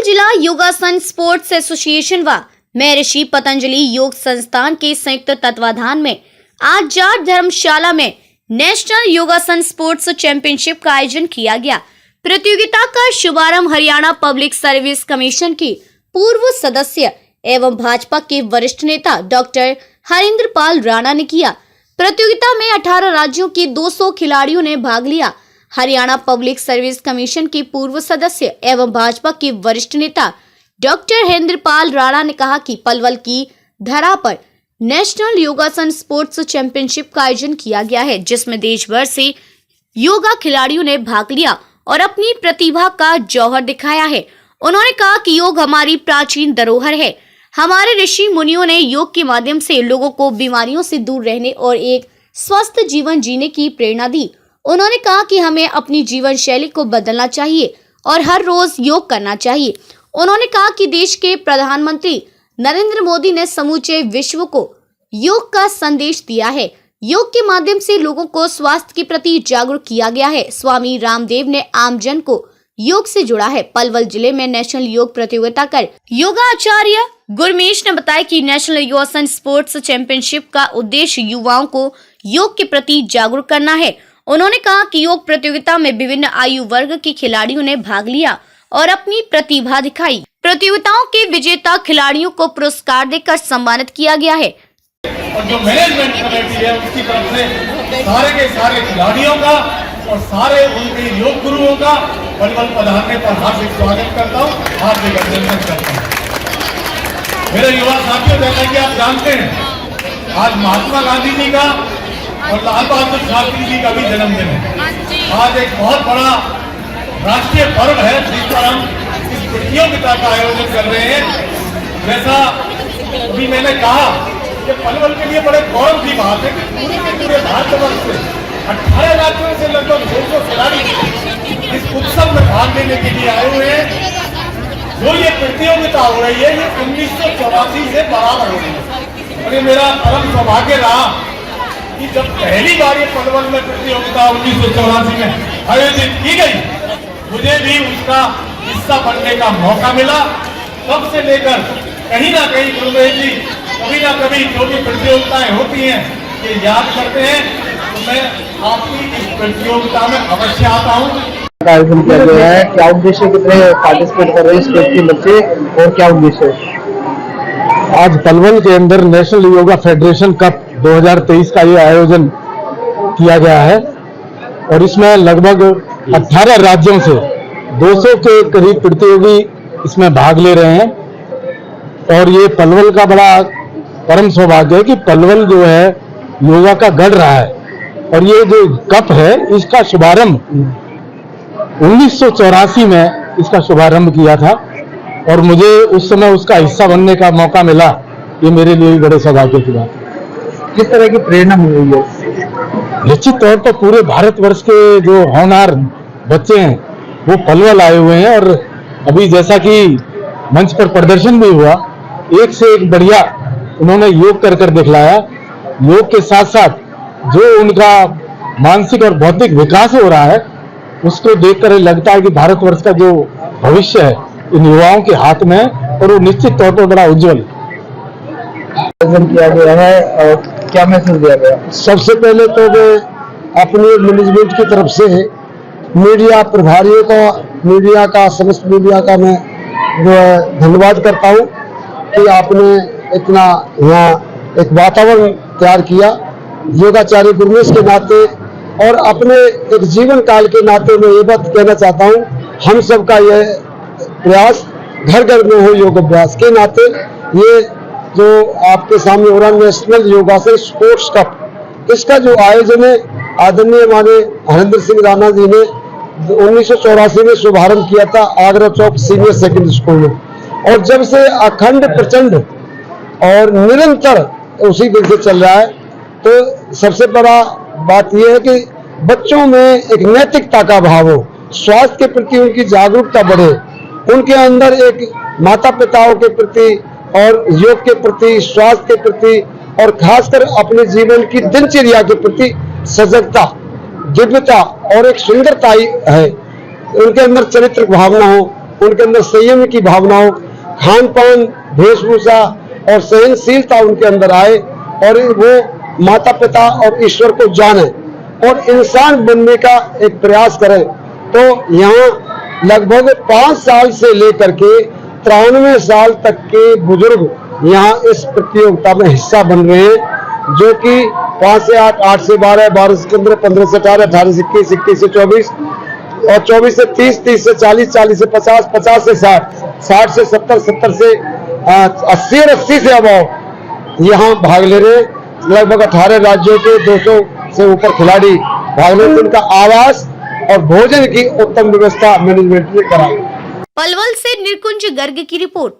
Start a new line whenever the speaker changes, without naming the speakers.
जिला योगासन sports association व महर्षि पतंजलि योग संस्थान के संयुक्त तत्वाधान में आज जाट धर्मशाला में नेशनल योगासन स्पोर्ट्स चैंपियनशिप का आयोजन किया गया। प्रतियोगिता का शुभारंभ हरियाणा पब्लिक सर्विस कमीशन की पूर्व सदस्य एवं भाजपा के वरिष्ठ नेता डॉक्टर हरिंद्र पाल राणा ने किया। प्रतियोगिता में 18 राज्यों के 200 खिलाड़ियों ने भाग लिया। हरियाणा पब्लिक सर्विस कमीशन के पूर्व सदस्य एवं भाजपा के वरिष्ठ नेता डॉक्टर हरिंद्र पाल राणा ने कहा कि पलवल की धरा पर नेशनल योगासन स्पोर्ट्स चैंपियनशिप का आयोजन किया गया है, जिसमें देश भर से योगा खिलाड़ियों ने भाग लिया और अपनी प्रतिभा का जौहर दिखाया है। उन्होंने कहा कि योग हमारी प्राचीन धरोहर है। हमारे ऋषि मुनियों ने योग के माध्यम से लोगों को बीमारियों से दूर रहने और एक स्वस्थ जीवन जीने की प्रेरणा दी। उन्होंने कहा कि हमें अपनी जीवन शैली को बदलना चाहिए और हर रोज योग करना चाहिए। उन्होंने कहा कि देश के प्रधानमंत्री नरेंद्र मोदी ने समूचे विश्व को योग का संदेश दिया है। योग के माध्यम से लोगों को स्वास्थ्य के प्रति जागरूक किया गया है। स्वामी रामदेव ने आमजन को योग से जुड़ा है। पलवल जिले में नेशनल योग प्रतियोगिता कर योगाचार्य गुरमेश ने बताया कि नेशनल योगासन स्पोर्ट्स चैंपियनशिप का उद्देश्य युवाओं को योग के प्रति जागरूक करना है। उन्होंने कहा कि योग प्रतियोगिता में विभिन्न आयु वर्ग के खिलाड़ियों ने भाग लिया और अपनी प्रतिभा दिखाई। प्रतियोगिताओं के विजेता खिलाड़ियों को पुरस्कार देकर सम्मानित किया गया है।
और जो मैनेजमेंट कमेटी है उसकी तरफ से सारे के सारे खिलाड़ियों का और सारे उनके योग गुरुओं का पलवल पधारने पर हार्दिक स्वागत करता हूँ, हार्दिक अभिनंदन करता हूँ। मेरे युवा साथियों, जैसा कि आप जानते हैं आज महात्मा गांधी जी का और लाल बहादुर शास्त्री जी का भी जन्मदिन है। आज एक बहुत बड़ा राष्ट्रीय पर्व है जिस पर हम इस प्रतियोगिता का आयोजन कर रहे हैं। जैसा अभी मैंने कहा कि पलवल के लिए बड़े गौरव की बात है कि पूरे भारतवर्ष से 18 राज्यों से लगभग 200 खिलाड़ी इस उत्सव में भाग लेने के लिए आए हुए हैं। जो ये प्रतियोगिता हो रही है ये 1984 से बराबर हो रही है और ये मेरा परम सौभाग्य रहा कि जब पहली बार ये पलवल में प्रतियोगिता 1984 में आयोजित की गई, मुझे भी उसका हिस्सा बनने का मौका मिला। तब से लेकर कहीं ना कहीं गुरमेश जी कभी ना कभी जो भी प्रतियोगिताएं होती हैं ये याद करते हैं, तो मैं आपकी इस प्रतियोगिता में अवश्य आता हूँ।
आयोजन किया गया है, क्या उद्देश्य, कितने पार्टिसिपेट कर रहे हैं स्टेट के बच्चे और क्या उद्देश्य है?
आज पलवल के अंदर नेशनल योगा फेडरेशन कप 2023 का ये आयोजन किया गया है और इसमें लगभग 18 राज्यों से 200 के करीब प्रतियोगी इसमें भाग ले रहे हैं। और ये पलवल का बड़ा परम सौभाग्य है कि पलवल जो है योगा का गढ़ रहा है और ये जो कप है इसका शुभारंभ 1984 में इसका शुभारंभ किया था और मुझे उस समय उसका हिस्सा बनने का मौका मिला। ये मेरे लिए बड़े सौभाग्य की बात है।
किस तरह की प्रेरणा मिली है?
निश्चित तौर पर पूरे भारतवर्ष के जो होनहार बच्चे हैं वो पलवल आए हुए हैं और अभी जैसा कि मंच पर प्रदर्शन भी हुआ, एक से एक बढ़िया उन्होंने योग कर दिखलाया। योग के साथ साथ जो उनका मानसिक और बौद्धिक विकास हो रहा है उसको देखकर लगता है कि भारतवर्ष का जो भविष्य है इन युवाओं के हाथ में है और वो निश्चित तौर पर बड़ा उज्जवल
आयोजन किया गया है और क्या मैसेज दिया गया?
सबसे पहले तो मैं अपनी मैनेजमेंट की तरफ से मीडिया प्रभारियों का समस्त मीडिया का मैं जो है धन्यवाद करता हूँ कि आपने इतना यहाँ एक वातावरण तैयार किया। योगाचार्य गुरमेश के नाते और अपने एक जीवन काल के नाते मैं ये बात कहना चाहता हूँ, हम सबका यह प्रयास घर घर में हो योग अभ्यास के नाते ये जो आपके सामने हो रहा नेशनल योगासन स्पोर्ट्स कप, इसका जो आयोजन है आदरणीय माने हरिंद्र सिंह राणा जी ने 1984 में शुभारंभ किया था आगरा चौक सीनियर सेकेंडरी स्कूल में और जब से अखंड प्रचंड और निरंतर उसी दिन से चल रहा है। तो सबसे बड़ा बात यह है कि बच्चों में एक नैतिकता का भाव हो, स्वास्थ्य के प्रति उनकी जागरूकता बढ़े, उनके अंदर एक माता पिताओं के प्रति और योग के प्रति, स्वास्थ्य के प्रति और खासकर अपने जीवन की दिनचर्या के प्रति सजगता, दिव्यता और एक सुंदरता है। उनके अंदर चरित्र भावना हो, उनके अंदर संयम की भावनाओं, खान पान, वेशभूषा और सहनशीलता उनके अंदर आए और वो माता पिता और ईश्वर को जाने और इंसान बनने का एक प्रयास करें। तो यहाँ लगभग 5 साल से लेकर के 93 साल तक के बुजुर्ग यहाँ इस प्रतियोगिता में हिस्सा बन रहे हैं, जो कि 5 से 8, 8 से 12, 12 से 15, 15 से 18, 18 से 21, 21 से 24 और 24 से 30, 30 से 40, 40 से 50, 50 से 60, 60 से 70, 70 से 80 और 80 से अभाव यहाँ भाग ले रहे हैं। लगभग 18 राज्यों के 200 से ऊपर खिलाड़ी भाग ले रहे हैं। उनका आवास और भोजन की उत्तम व्यवस्था मैनेजमेंट ने कराई।
पलवल से निकुंज गर्ग की रिपोर्ट।